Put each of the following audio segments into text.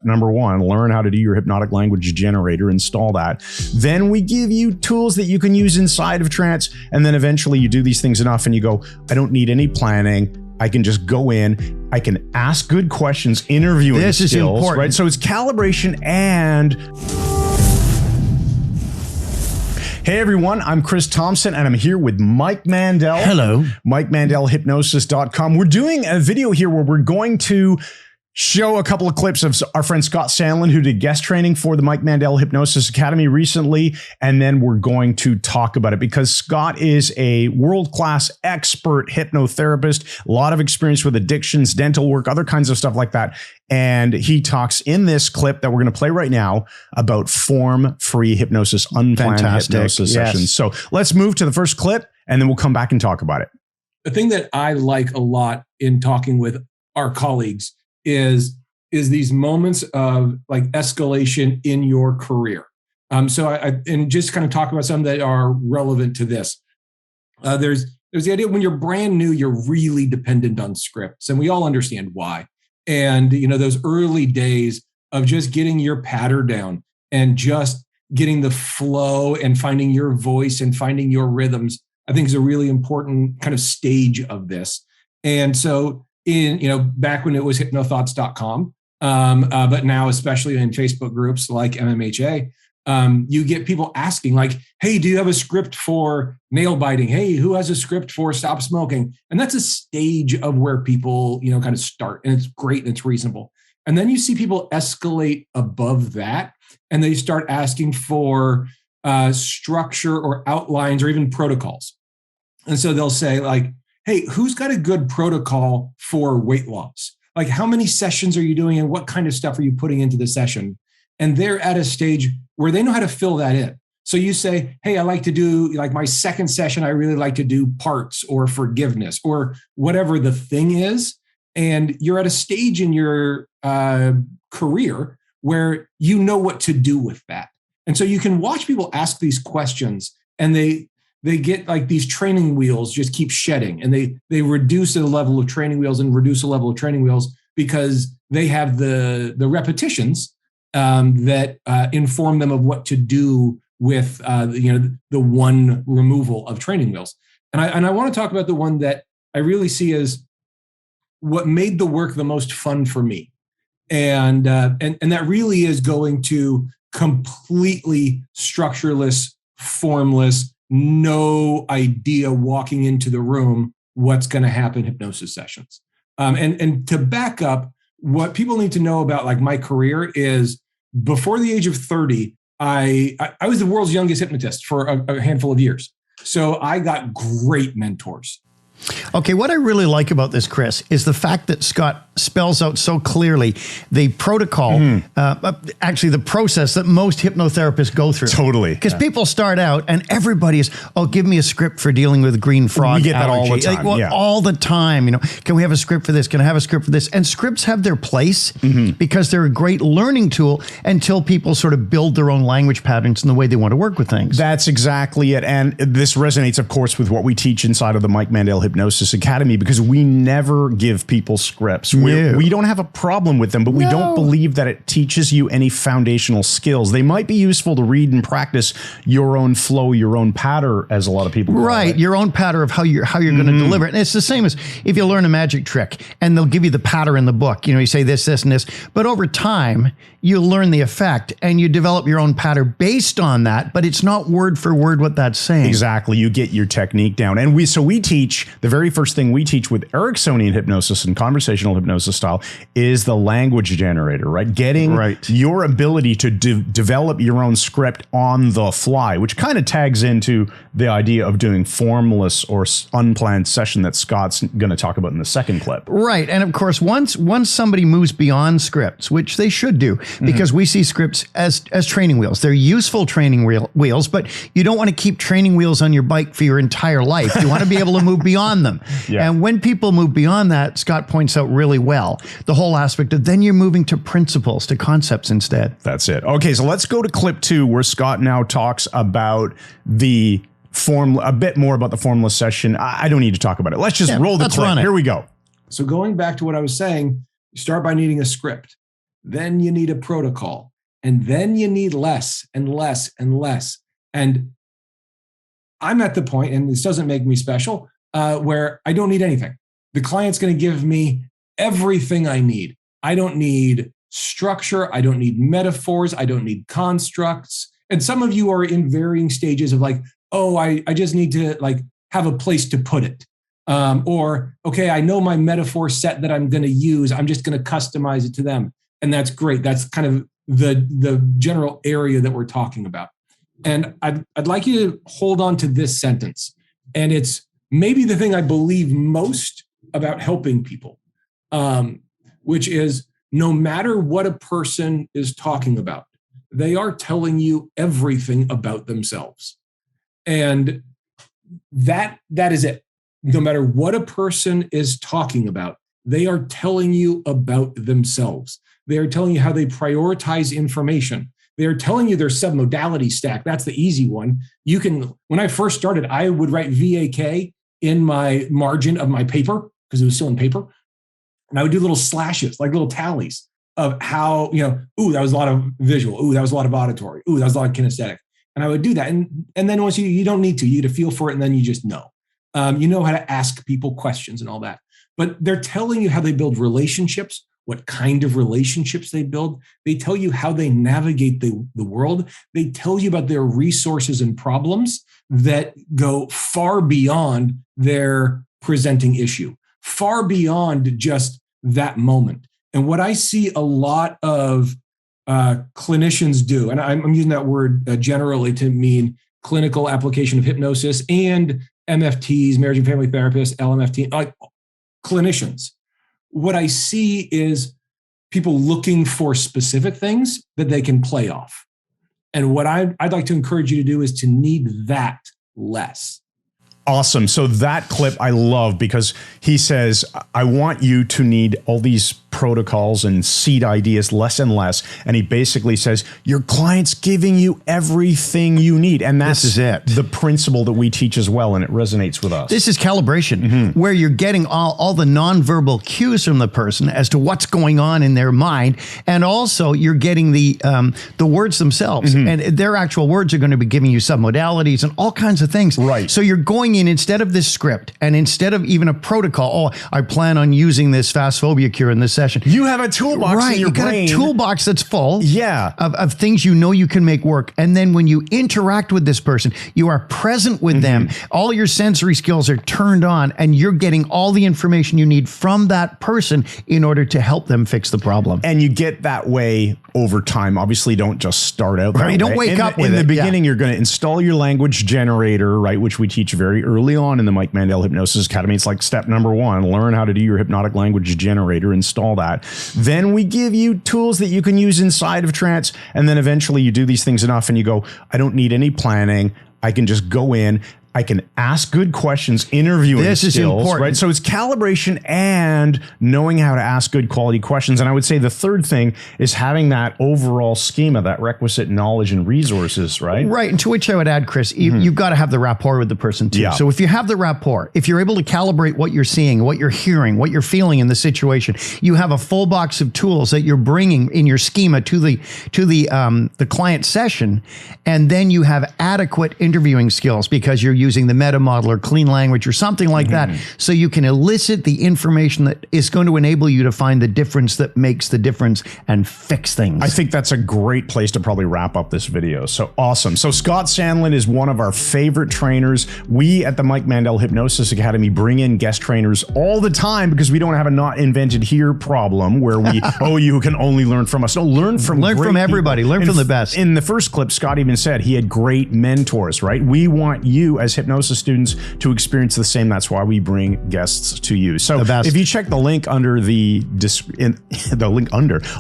number one, learn how to do your hypnotic language generator, install that. Then we give you tools that you can use inside of trance. And then eventually you do these things enough and you go, I don't need any planning. I can just go in. I can ask good questions, interviewing skills. This is important. Right? So it's calibration and... Hey everyone, I'm Chris Thompson and I'm here with Mike Mandel. Hello. MikeMandelHypnosis.com. We're doing a video here where we're going to show a couple of clips of our friend Scott Sandland, who did guest training for the Mike Mandel Hypnosis Academy recently. And then we're going to talk about it because Scott is a world-class expert hypnotherapist, a lot of experience with addictions, dental work, other kinds of stuff like that. And he talks in this clip that we're going to play right now about form-free hypnosis, unplanned hypnosis sessions. So let's move to the first clip and then we'll come back and talk about it. The thing that I like a lot in talking with our colleagues is these moments of like escalation in your career. So I and just kind of talk about some that are relevant to this. There's the idea when you're brand new, you're really dependent on scripts, and we all understand why. And those early days of just getting your patter down and just getting the flow and finding your voice and finding your rhythms, I think is a really important kind of stage of this. And so back when it was hypnothoughts.com, but now especially in Facebook groups like MMHA, you get people asking like, hey, do you have a script for nail biting? Hey, who has a script for stop smoking? And that's a stage of where people, kind of start, and it's great and it's reasonable. And then you see people escalate above that and they start asking for structure or outlines or even protocols. And so they'll say like, hey, who's got a good protocol for weight loss? Like how many sessions are you doing and what kind of stuff are you putting into the session? And they're at a stage where they know how to fill that in. So you say, hey, I like to do like my second session, I really like to do parts or forgiveness or whatever the thing is. And you're at a stage in your career where you know what to do with that. And so you can watch people ask these questions and they get like these training wheels just keep shedding, and they reduce the level of training wheels and reduce the level of training wheels because they have the repetitions that inform them of what to do with the one removal of training wheels. And I want to talk about the one that I really see as what made the work the most fun for me, and that really is going to completely structureless, formless, no idea walking into the room what's going to happen hypnosis sessions. And to back up, what people need to know about like my career is before the age of 30, I was the world's youngest hypnotist for a handful of years. So I got great mentors. Okay, what I really like about this, Chris, is the fact that Scott spells out so clearly the protocol, actually the process that most hypnotherapists go through. Totally. Because people start out and everybody is, give me a script for dealing with green frog We get that allergy. all the time. Like, all the time. Can we have a script for this? Can I have a script for this? And scripts have their place because they're a great learning tool until people sort of build their own language patterns and the way they want to work with things. That's exactly it. And this resonates, of course, with what we teach inside of the Mike Mandel Hypnosis Academy, because we never give people scripts. We don't have a problem with them, but we don't believe that it teaches you any foundational skills. They might be useful to read and practice your own flow, your own patter, as a lot of people call it. Your own patter of how you're going to deliver it. And it's the same as if you learn a magic trick and they'll give you the patter in the book. You say this, this, and this. But over time, you learn the effect and you develop your own pattern based on that, but it's not word for word what that's saying. Exactly. You get your technique down. And we teach, the very first thing we teach with Ericksonian hypnosis and conversational hypnosis style is the language generator, right? Getting your ability to develop your own script on the fly, which kind of tags into the idea of doing formless or unplanned session that Scott's going to talk about in the second clip. Right. And of course, once somebody moves beyond scripts, which they should do, because we see scripts as training wheels. They're useful training wheels, but you don't want to keep training wheels on your bike for your entire life. You want to be able to move beyond them. And when people move beyond that, Scott points out really well, the whole aspect of then you're moving to principles, to concepts instead. That's it. Okay, so let's go to clip 2, where Scott now talks about the a bit more about the formless session. I don't need to talk about it. Let's just roll the clip. Here we go. So going back to what I was saying, you start by needing a script. then you need a protocol, and then you need less and less and less. And I'm at the point, and this doesn't make me special, where I don't need anything. The client's going to give me everything I need. I don't need structure. I don't need metaphors. I don't need constructs. And some of you are in varying stages of like, oh, I just need to like have a place to put it. Or, okay, I know my metaphor set that I'm going to use. I'm just going to customize it to them. And that's great. That's kind of the general area that we're talking about. And I'd like you to hold on to this sentence. And it's maybe the thing I believe most about helping people, which is no matter what a person is talking about, they are telling you everything about themselves. And that is it. No matter what a person is talking about, they are telling you about themselves. They are telling you how they prioritize information. They are telling you their submodality stack. That's the easy one. You can, when I first started, I would write VAK in my margin of my paper because it was still in paper. And I would do little slashes, like little tallies of how, ooh, that was a lot of visual. Ooh, that was a lot of auditory. Ooh, that was a lot of kinesthetic. And I would do that. And then once you don't need to, you get a feel for it. And then you just know. You know how to ask people questions and all that. But they're telling you how they build relationships, what kind of relationships they build. They tell you how they navigate the world. They tell you about their resources and problems that go far beyond their presenting issue, far beyond just that moment. And what I see a lot of clinicians do, and I'm using that word generally to mean clinical application of hypnosis and MFTs, marriage and family therapists, LMFT, like clinicians. What I see is people looking for specific things that they can play off. And what I'd like to encourage you to do is to need that less. Awesome. So that clip I love because he says, I want you to need all these protocols and seed ideas less and less. And he basically says, your client's giving you everything you need. And that's this is it. The principle that we teach as well. And it resonates with us. This is calibration, where you're getting all the nonverbal cues from the person as to what's going on in their mind. And also you're getting the words themselves. And their actual words are going to be giving you submodalities and all kinds of things. Right. So you're going in instead of this script and instead of even a protocol, I plan on using this fast phobia cure in this session. You have a toolbox in your brain. You got a toolbox that's full of things you know you can make work. And then when you interact with this person, you are present with them. All your sensory skills are turned on and you're getting all the information you need from that person in order to help them fix the problem. And you get that way over time. Obviously, don't just start out that way. You don't wake up with it. In the beginning, you're going to install your language generator, right, which we teach very early on in the Mike Mandel Hypnosis Academy. It's like step number 1, learn how to do your hypnotic language generator, install that. Then we give you tools that you can use inside of trance. And then eventually you do these things enough and you go, I don't need any planning. I can just go in. I can ask good questions, interviewing skills, is important. Right? So it's calibration and knowing how to ask good quality questions. And I would say the third thing is having that overall schema, that requisite knowledge and resources, right? Right. And to which I would add, Chris, you've got to have the rapport with the person too. Yeah. So if you have the rapport, if you're able to calibrate what you're seeing, what you're hearing, what you're feeling in the situation, you have a full box of tools that you're bringing in your schema to the client session. And then you have adequate interviewing skills because you're using the meta model or clean language or something like that. So you can elicit the information that is going to enable you to find the difference that makes the difference and fix things. I think that's a great place to probably wrap up this video. So awesome. So Scott Sandland is one of our favorite trainers. We at the Mike Mandel Hypnosis Academy bring in guest trainers all the time because we don't have a not invented here problem where we, you can only learn from us. No, learn from everybody. People. Learn from the best. In the first clip, Scott even said he had great mentors, right? We want you as hypnosis students to experience the same. That's why we bring guests to you. So if you check the link under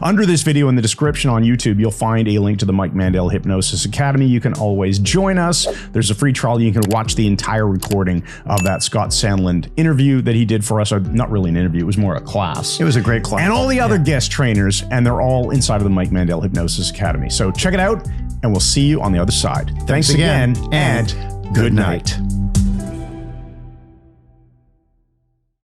under this video in the description on YouTube, you'll find a link to the Mike Mandel Hypnosis Academy. You can always join us. There's a free trial. You can watch the entire recording of that Scott Sandland interview that he did for us. Not really an interview. It was more a class. It was a great class. And all the other guest trainers, and they're all inside of the Mike Mandel Hypnosis Academy. So check it out, and we'll see you on the other side. Thanks again, and good night.